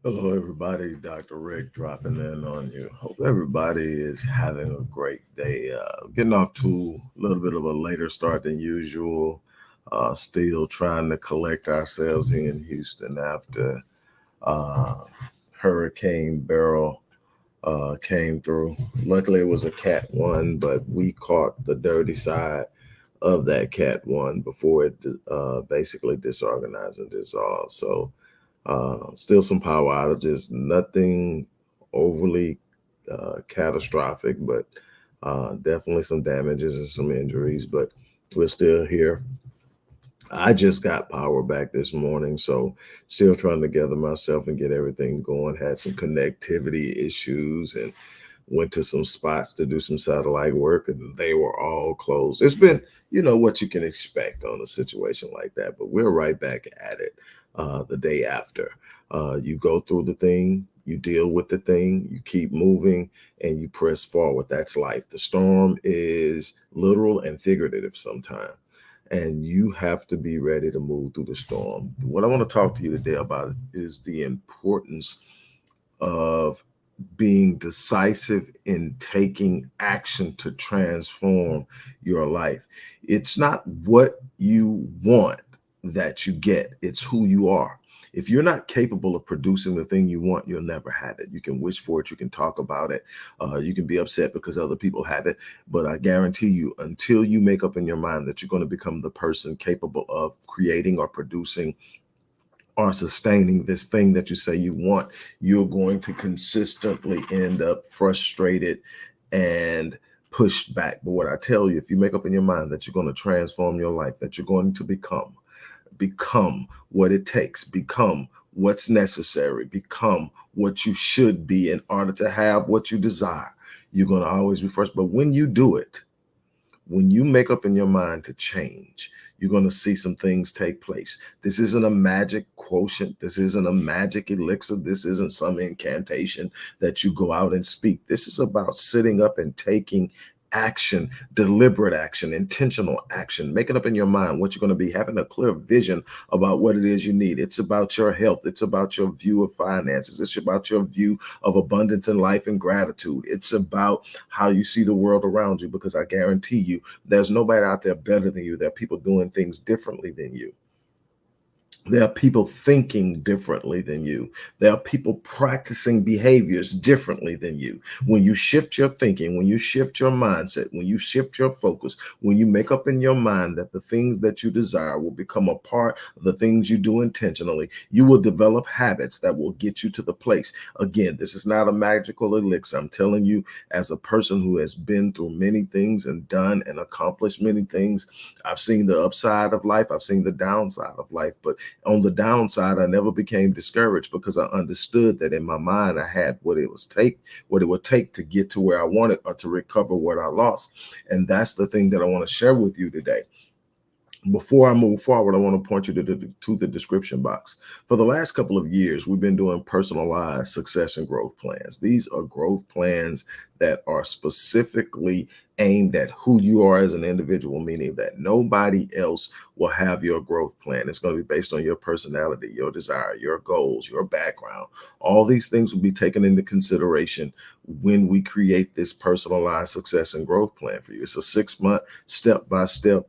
Hello, everybody. Dr. Rick dropping in on you. Hope everybody is having a great day. Getting off to a little bit of a later start than usual. Still trying to collect ourselves here in Houston after uh, Hurricane Beryl came through. Luckily, it was a Cat 1, but we caught the dirty side of that Cat 1 before it basically disorganized and dissolved. So, still some power outages, nothing overly catastrophic, but definitely some damages and some injuries. But we're still here. I just got power back this morning, so still trying to gather myself and get everything going. Had some connectivity issues and went to some spots to do some satellite work, and they were all closed. It's been, what you can expect on a situation like that, but we're right back at it the day after. You go through the thing, you deal with the thing, you keep moving, and you press forward. That's life. The storm is literal and figurative sometimes, and you have to be ready to move through the storm. What I want to talk to you today about is the importance of being decisive in taking action to transform your life. It's not what you want that you get, it's who you are. If you're not capable of producing the thing you want, you'll never have it. You can wish for it, you can talk about it, you can be upset because other people have it. But I guarantee you, until you make up in your mind that you're going to become the person capable of creating or producing are sustaining this thing that you say you want, you're going to consistently end up frustrated and pushed back. But what I tell you, if you make up in your mind that you're going to transform your life, that you're going to become what it takes, become what's necessary, become what you should be in order to have what you desire, you're going to always be first. But when you do it, when you make up in your mind to change, you're going to see some things take place. This isn't a magic quotient. This isn't a magic elixir. This isn't some incantation that you go out and speak. This is about sitting up and taking action, deliberate action, intentional action, making up in your mind what you're going to be, having a clear vision about what it is you need. It's about your health. It's about your view of finances. It's about your view of abundance in life and gratitude. It's about how you see the world around you, because I guarantee you there's nobody out there better than you. There are people doing things differently than you. There are people thinking differently than you. There are people practicing behaviors differently than you. When you shift your thinking, when you shift your mindset, when you shift your focus, when you make up in your mind that the things that you desire will become a part of the things you do intentionally, you will develop habits that will get you to the place. Again, this is not a magical elixir. I'm telling you, as a person who has been through many things and done and accomplished many things, I've seen the upside of life, I've seen the downside of life, but on the downside, I never became discouraged because I understood that in my mind I had what it would take to get to where I wanted or to recover what I lost. And that's the thing that I want to share with you today. Before I move forward, I want to point you to the description box. For the last couple of years, we've been doing personalized success and growth plans. These are growth plans that are specifically aimed at who you are as an individual, meaning that nobody else will have your growth plan. It's going to be based on your personality, your desire, your goals, your background. All these things will be taken into consideration when we create this personalized success and growth plan for you. It's a 6-month step-by-step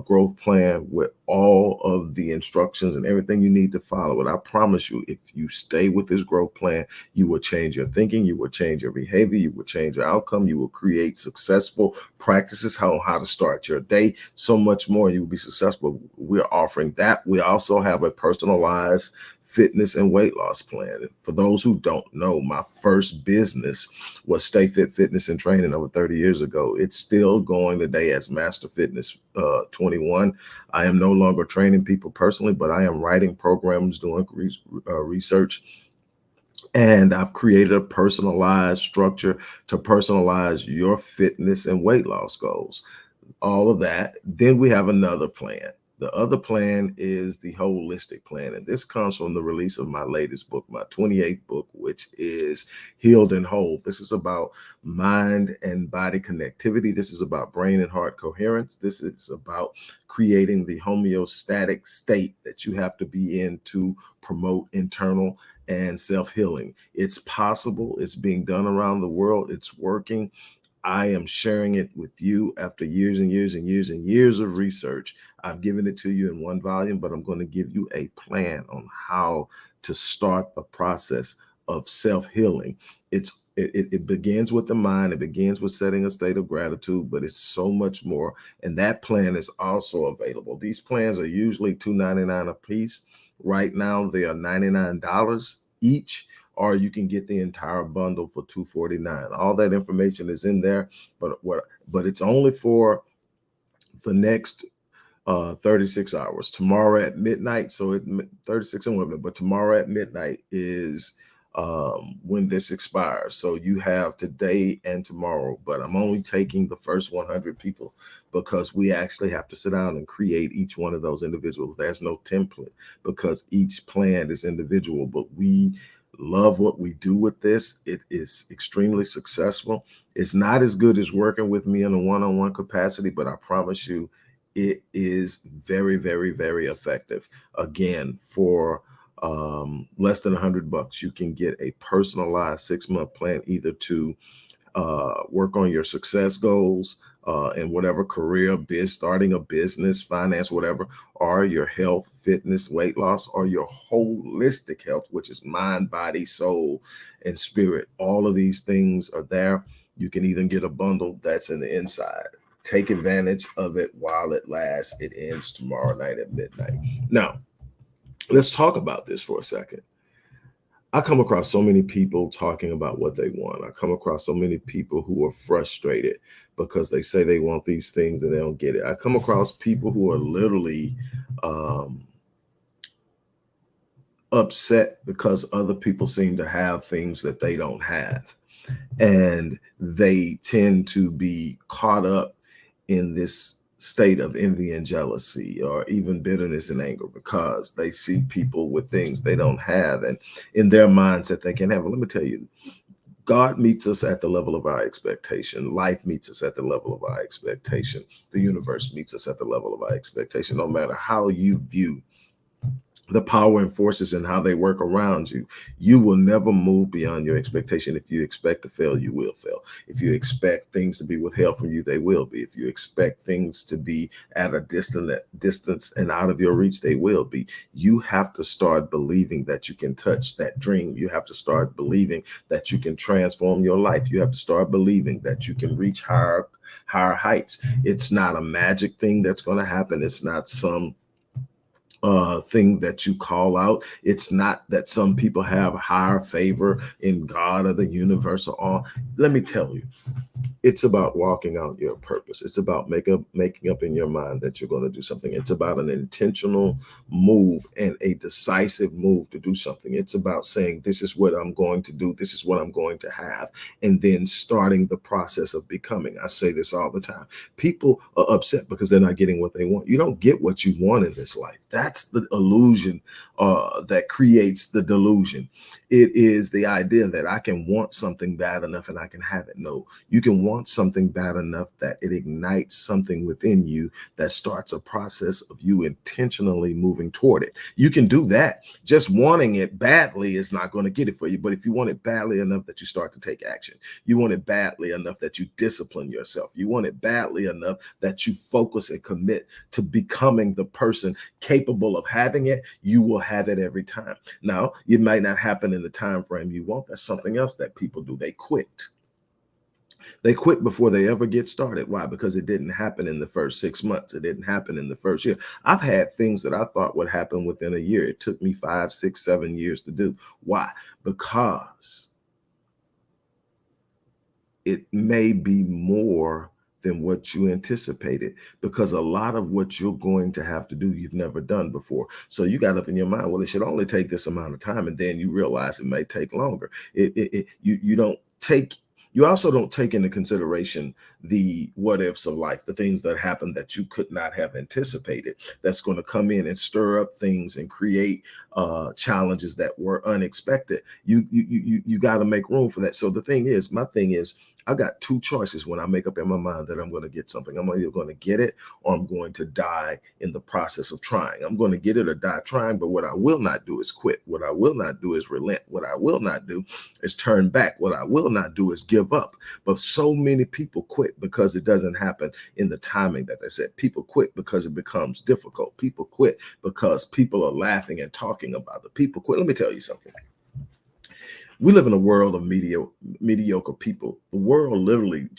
growth plan with all of the instructions and everything you need to follow it. I promise you, if you stay with this growth plan, you will change your thinking, you will change your behavior, you will change your outcome, you will create successful practices, how to start your day, so much more. You will be successful. We're offering that. We also have a personalized fitness and weight loss plan. For those who don't know, my first business was Stay Fit Fitness and Training over 30 years ago. It's still going today as Master Fitness 21. I am no longer training people personally, but I am writing programs, doing research, and I've created a personalized structure to personalize your fitness and weight loss goals. All of that. Then we have another plan. The other plan is the holistic plan. And this comes from the release of my latest book, my 28th book, which is Healed and Whole. This is about mind and body connectivity. This is about brain and heart coherence. This is about creating the homeostatic state that you have to be in to promote internal and self-healing. It's possible. It's being done around the world. It's working. I am sharing it with you after years and years and years and years of research. I've given it to you in one volume, but I'm going to give you a plan on how to start the process of self-healing. It begins with the mind. It begins with setting a state of gratitude, but it's so much more. And that plan is also available. These plans are usually $2.99 a piece. Right now, they are $99 each, or you can get the entire bundle for $249. All that information is in there, but it's only for the next 36 hours. Tomorrow at midnight, so 36 and women, but tomorrow at midnight is when this expires. So you have today and tomorrow, but I'm only taking the first 100 people because we actually have to sit down and create each one of those individuals. There's no template because each plan is individual, but we love what we do with this. It is extremely successful. It's not as good as working with me in a one-on-one capacity, but I promise you it is very, very, very effective. Again, for less than $100, you can get a personalized 6-month plan, either to work on your success goals in whatever career, starting a business, finance, whatever, or your health, fitness, weight loss, or your holistic health, which is mind, body, soul, and spirit. All of these things are there. You can even get a bundle that's in the inside. Take advantage of it while it lasts. It ends tomorrow night at midnight. Now, let's talk about this for a second. I come across so many people talking about what they want. I come across so many people who are frustrated because they say they want these things and they don't get it. I come across people who are literally upset because other people seem to have things that they don't have. And they tend to be caught up in this state of envy and jealousy, or even bitterness and anger, because they see people with things they don't have, and in their mindset they can have. Let me tell you, God meets us at the level of our expectation. Life meets us at the level of our expectation. The universe meets us at the level of our expectation. No matter how you view the power and forces and how they work around you, you will never move beyond your expectation. If you expect to fail, you will fail. If you expect things to be withheld from you, they will be. If you expect things to be at a distance and out of your reach, they will be. You have to start believing that you can touch that dream. You have to start believing that you can transform your life. You have to start believing that you can reach higher heights. It's not a magic thing that's going to happen. It's not some thing that you call out. It's not that some people have higher favor in God or the universe or all. Let me tell you, it's about walking out your purpose. It's about making up in your mind that you're going to do something. It's about an intentional move and a decisive move to do something. It's about saying, this is what I'm going to do. This is what I'm going to have. And then starting the process of becoming. I say this all the time. People are upset because they're not getting what they want. You don't get what you want in this life. That's the illusion that creates the delusion. It is the idea that I can want something bad enough and I can have it. No, you can want something bad enough that it ignites something within you that starts a process of you intentionally moving toward it. You can do that. Just wanting it badly is not going to get it for you. But if you want it badly enough that you start to take action, you want it badly enough that you discipline yourself, you want it badly enough that you focus and commit to becoming the person capable of having it, you will have it every time. Now, it might not happen in the time frame you want. That's something else that people do. They quit. They quit before they ever get started. Why? Because it didn't happen in the first 6 months. It didn't happen in the first year. I've had things that I thought would happen within a year. It took me 5, 6, 7 years to do. Why? Because it may be more than what you anticipated, because a lot of what you're going to have to do, you've never done before. So you got up in your mind, well, it should only take this amount of time. And then you realize it may take longer. You don't take You also don't take into consideration the what ifs of life, the things that happen that you could not have anticipated, that's going to come in and stir up things and create challenges that were unexpected. You got to make room for that. So the thing is, my thing is, I got two choices when I make up in my mind that I'm going to get something. I'm either going to get it or I'm going to die in the process of trying. I'm going to get it or die trying, but what I will not do is quit. What I will not do is relent. What I will not do is turn back. What I will not do is give up. But so many people quit because it doesn't happen in the timing that they said. People quit because it becomes difficult. People quit because people are laughing and talking about it. People quit. Let me tell you something. We live in a world of mediocre people. The world literally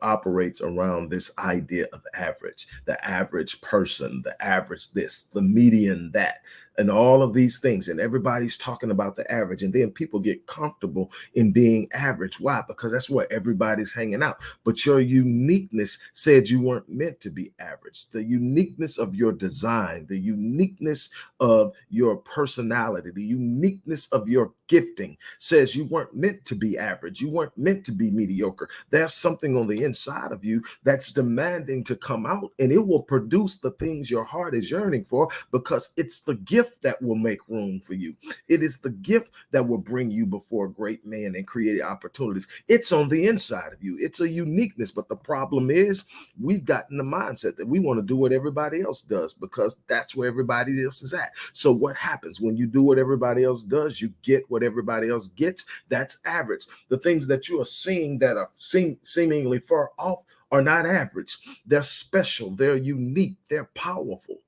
operates around this idea of average, the average person, the average this, the median that, and all of these things. And everybody's talking about the average. And then people get comfortable in being average. Why? Because that's where everybody's hanging out. But your uniqueness said you weren't meant to be average. The uniqueness of your design, the uniqueness of your personality, the uniqueness of your gifting says you weren't meant to be average. You weren't meant to be mediocre. There's something on the inside of you that's demanding to come out, and it will produce the things your heart is yearning for, because it's the gift that will make room for you. It is the gift that will bring you before great men and create opportunities. It's on the inside of you. It's a uniqueness. But the problem is, we've gotten the mindset that we want to do what everybody else does because that's where everybody else is at. So what happens when you do what everybody else does? You get what everybody else gets. That's average. The things that you are seeing that are seemingly far off are not average. They're special. They're unique. They're powerful.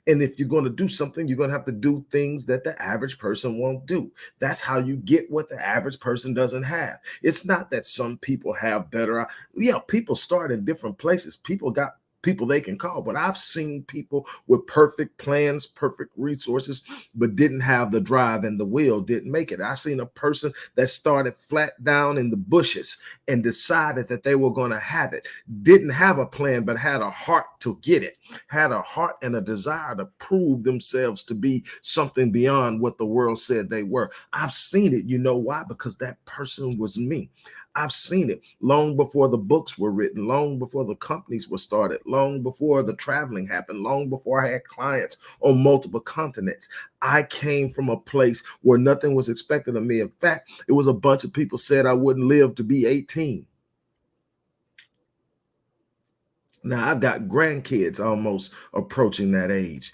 And if you're going to do something, you're going to have to do things that the average person won't do. That's how you get what the average person doesn't have. It's not that some people have better. Yeah, people start in different places. People got people they can call, but I've seen people with perfect plans, perfect resources, but didn't have the drive and the will, didn't make it. I seen a person that started flat down in the bushes and decided that they were going to have it, didn't have a plan, but had a heart to get it, had a heart and a desire to prove themselves to be something beyond what the world said they were. I've seen it. You know why? Because that person was me. I've seen it long before the books were written, long before the companies were started, long before the traveling happened, long before I had clients on multiple continents. I came from a place where nothing was expected of me. In fact, it was a bunch of people said I wouldn't live to be 18. Now I've got grandkids almost approaching that age.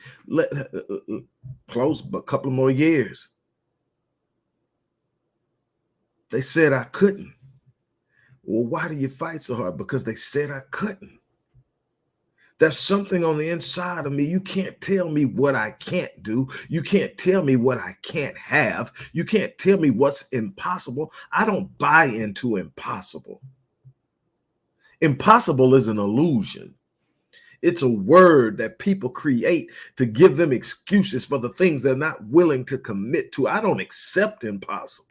Close, but a couple more years. They said I couldn't. Well, why do you fight so hard? Because they said I couldn't. There's something on the inside of me. You can't tell me what I can't do. You can't tell me what I can't have. You can't tell me what's impossible. I don't buy into impossible. Impossible is an illusion. It's a word that people create to give them excuses for the things they're not willing to commit to. I don't accept impossible.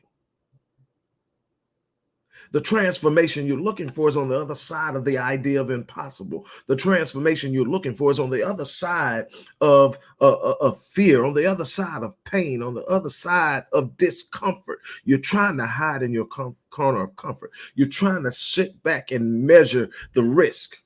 The transformation you're looking for is on the other side of the idea of impossible. The transformation you're looking for is on the other side of fear, on the other side of pain, on the other side of discomfort. You're trying to hide in your corner of comfort. You're trying to sit back and measure the risk.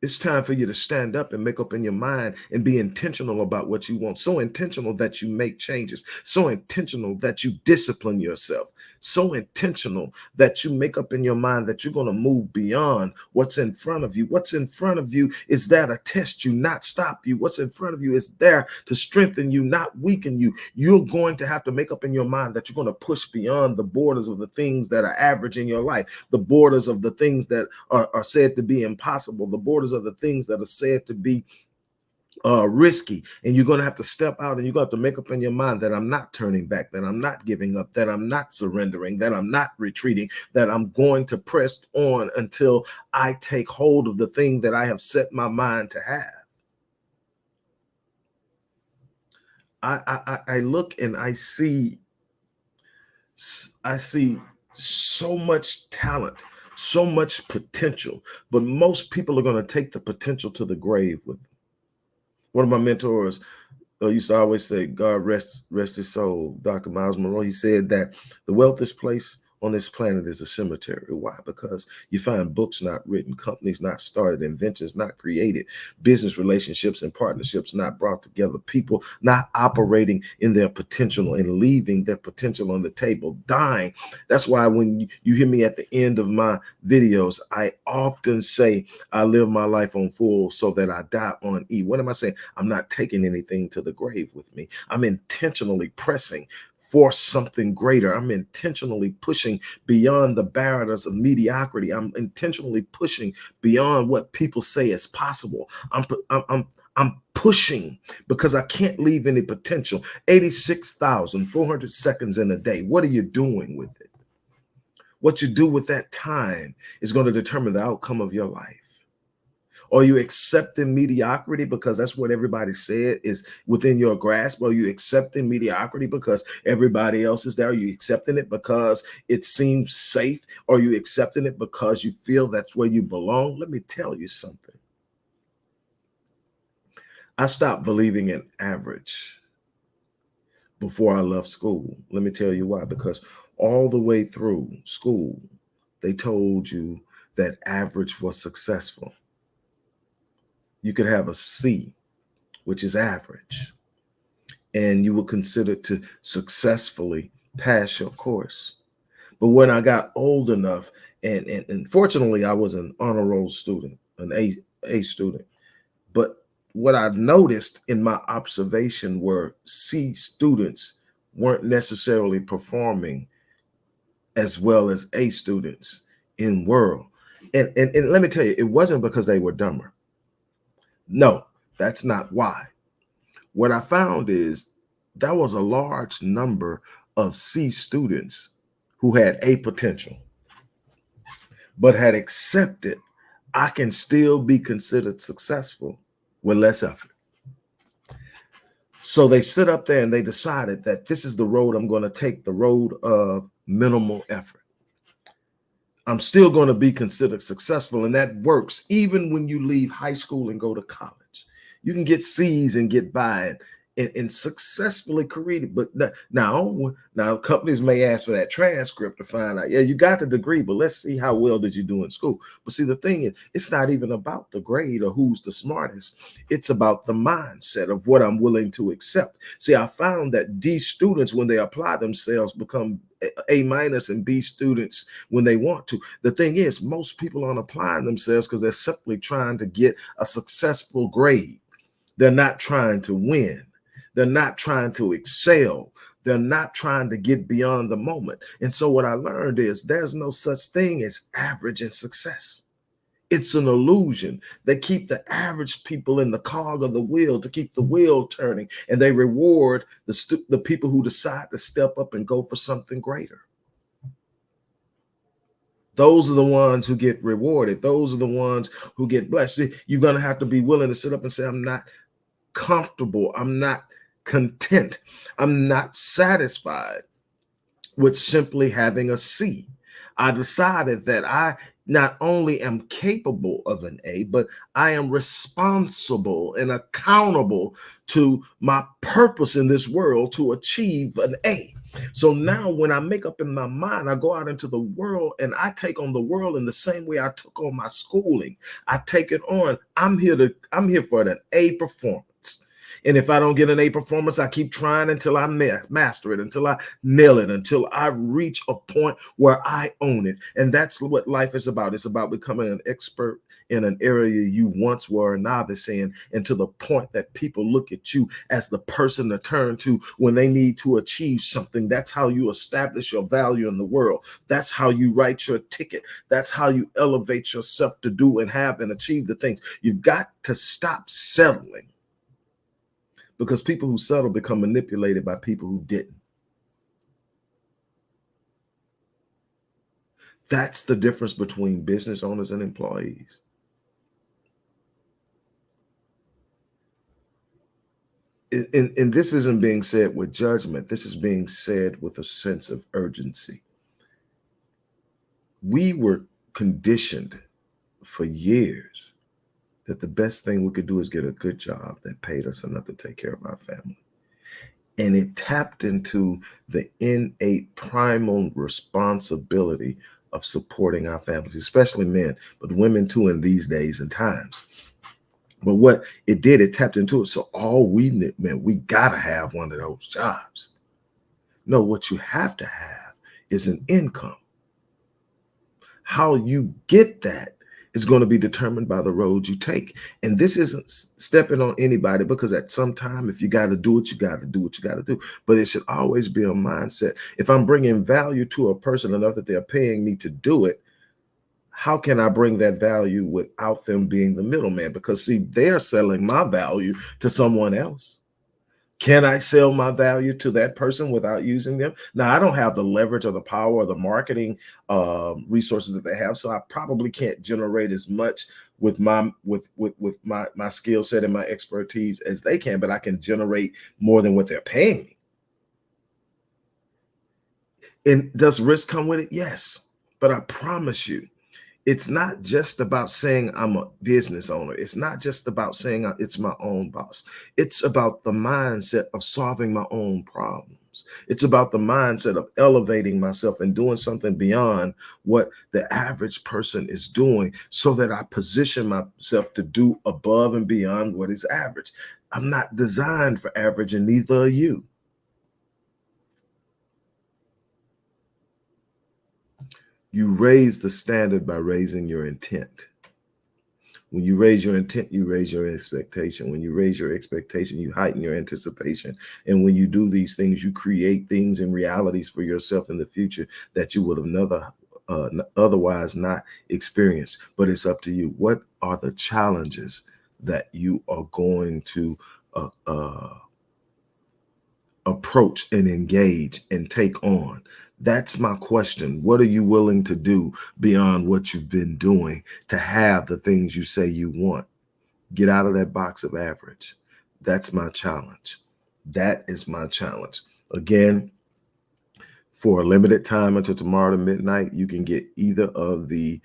It's time for you to stand up and make up in your mind and be intentional about what you want. So intentional that you make changes. So intentional that you discipline yourself. So intentional that you make up in your mind that you're going to move beyond what's in front of you. What's in front of you is there to test you, not stop you. What's in front of you is there to strengthen you, not weaken you. You're going to have to make up in your mind that you're going to push beyond the borders of the things that are average in your life, the borders of the things that are said to be impossible, the borders of the things that are said to be risky. And you're going to have to step out and you're going to have to make up in your mind that I'm not turning back, that I'm not giving up, that I'm not surrendering, that I'm not retreating, that I'm going to press on until I take hold of the thing that I have set my mind to have. I look and I see so much talent, so much potential, but most people are going to take the potential to the grave with them. One of my mentors used to always say, God rest his soul, Dr. Miles Monroe. He said that the wealthiest place on this planet is a cemetery. Why? Because you find books not written, companies not started, inventions not created, business relationships and partnerships not brought together, people not operating in their potential and leaving their potential on the table, dying. That's why when you hear me at the end of my videos, I often say I live my life on full so that I die on E. What am I saying? I'm not taking anything to the grave with me. I'm intentionally pressing for something greater. I'm intentionally pushing beyond the barriers of mediocrity. I'm intentionally pushing beyond what people say is possible. I'm pushing because I can't leave any potential. 86,400 seconds in a day. What are you doing with it? What you do with that time is going to determine the outcome of your life. Are you accepting mediocrity because that's what everybody said is within your grasp? Are you accepting mediocrity because everybody else is there? Are you accepting it because it seems safe? Are you accepting it because you feel that's where you belong? Let me tell you something. I stopped believing in average before I left school. Let me tell you why. Because all the way through school, they told you that average was successful. You could have a C, which is average, and you were considered to successfully pass your course. But when I got old enough, and fortunately, I was an honor roll student, an A student. But what I noticed in my observation were C students weren't necessarily performing as well as A students in world. And let me tell you, it wasn't because they were dumber. No, that's not why. What I found is there was a large number of C students who had A potential, but had accepted I can still be considered successful with less effort. So they sit up there and they decided that this is the road I'm going to take, the road of minimal effort. I'm still going to be considered successful. And that works even when you leave high school and go to college. You can get C's and get by and successfully career. But now companies may ask for that transcript to find out, yeah, you got the degree, but let's see how well did you do in school. But see, the thing is, it's not even about the grade or who's the smartest. It's about the mindset of what I'm willing to accept. See, I found that D students, when they apply themselves, become A minus and B students when they want to. The thing is, most people aren't applying themselves because they're simply trying to get a successful grade. They're not trying to win. They're not trying to excel. They're not trying to get beyond the moment. And so what I learned is there's no such thing as average in success. It's an illusion. They keep the average people in the cog of the wheel to keep the wheel turning, and they reward the people who decide to step up and go for something greater. Those are the ones who get rewarded. Those are the ones who get blessed. You're going to have to be willing to sit up and say, I'm not comfortable. I'm not content. I'm not satisfied with simply having a C. I decided that I not only am capable of an A, but I am responsible and accountable to my purpose in this world to achieve an A. So now when I make up in my mind, I go out into the world and I take on the world in the same way I took on my schooling. I take it on. I'm here for an A performance. And if I don't get an A performance, I keep trying until I master it, until I nail it, until I reach a point where I own it. And that's what life is about. It's about becoming an expert in an area you once were a novice in, and to the point that people look at you as the person to turn to when they need to achieve something. That's how you establish your value in the world. That's how you write your ticket. That's how you elevate yourself to do and have and achieve the things. You've got to stop settling, because people who settle become manipulated by people who didn't. That's the difference between business owners and employees. And this isn't being said with judgment. This is being said with a sense of urgency. We were conditioned for years that the best thing we could do is get a good job that paid us enough to take care of our family. And it tapped into the innate primal responsibility of supporting our families, especially men, but women too in these days and times. But what it did, it tapped into it. So all we need, man, we gotta have one of those jobs. No, what you have to have is an income. How you get that is going to be determined by the road you take. And this isn't stepping on anybody, because at some time, if you got to do it, you got to do what you got to do. But it should always be a mindset. If I'm bringing value to a person enough that they're paying me to do it, how can I bring that value without them being the middleman? Because see, they're selling my value to someone else. Can I sell my value to that person without using them? Now, I don't have the leverage or the power or the marketing resources that they have, so I probably can't generate as much with my skill set and my expertise as they can, but I can generate more than what they're paying me. And does risk come with it? Yes, but I promise you, it's not just about saying I'm a business owner. It's not just about saying it's my own boss. It's about the mindset of solving my own problems. It's about the mindset of elevating myself and doing something beyond what the average person is doing, so that I position myself to do above and beyond what is average. I'm not designed for average, and neither are you. You raise the standard by raising your intent. When you raise your intent, you raise your expectation. When you raise your expectation, you heighten your anticipation. And when you do these things, you create things and realities for yourself in the future that you would have never otherwise not experienced. But it's up to you. What are the challenges that you are going to approach and engage and take on? That's my question. What are you willing to do beyond what you've been doing to have the things you say you want? Get out of that box of average. That's my challenge. That is my challenge. Again, for a limited time until tomorrow to midnight, you can get either of the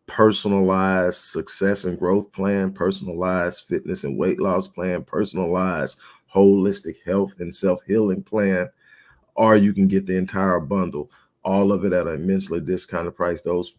personalized success and growth plan, personalized fitness and weight loss plan, personalized holistic health and self-healing plan, or you can get the entire bundle, all of it at an immensely discounted price. Those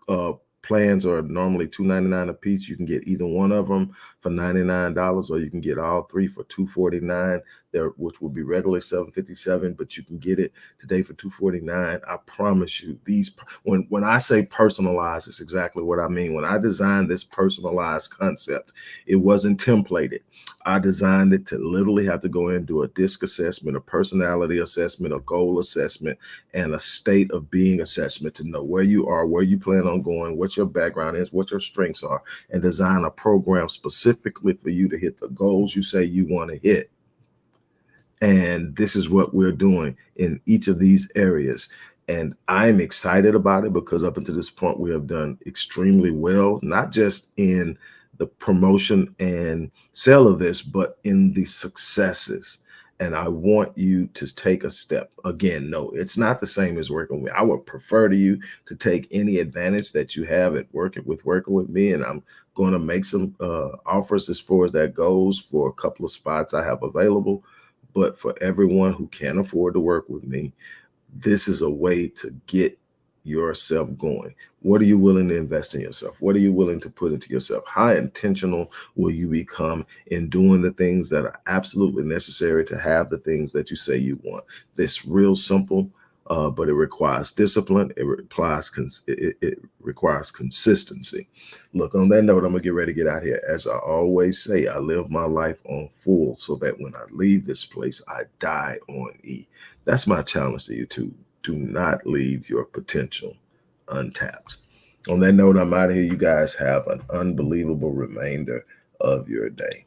uh, plans are normally $2.99 a piece. You can get either one of them for $99, or you can get all three for $249, there, which will be regularly $757, but you can get it today for $249. I promise you, these, when I say personalized, it's exactly what I mean. When I designed this personalized concept, it wasn't templated. I designed it to literally have to go in and do a DISC assessment, a personality assessment, a goal assessment, and a state of being assessment to know where you are, where you plan on going, what your background is, what your strengths are, and design a program specifically for you to hit the goals you say you want to hit. And this is what we're doing in each of these areas. And I'm excited about it because up until this point, we have done extremely well, not just in the promotion and sale of this, but in the successes. And I want you to take a step. Again, no, it's not the same as working with me. I would prefer to you to take any advantage that you have at working with me. And I'm going to make some offers as far as that goes for a couple of spots I have available. But for everyone who can't afford to work with me, this is a way to get yourself going. What are you willing to invest in yourself? What are you willing to put into yourself? How intentional will you become in doing the things that are absolutely necessary to have the things that you say you want? This real simple, but it requires discipline. It requires consistency. Look, on that note, I'm gonna get ready to get out here. As I always say, I live my life on full so that when I leave this place, I die on E. That's my challenge to you too. Do not leave your potential untapped. On that note, I'm out of here. You guys have an unbelievable remainder of your day.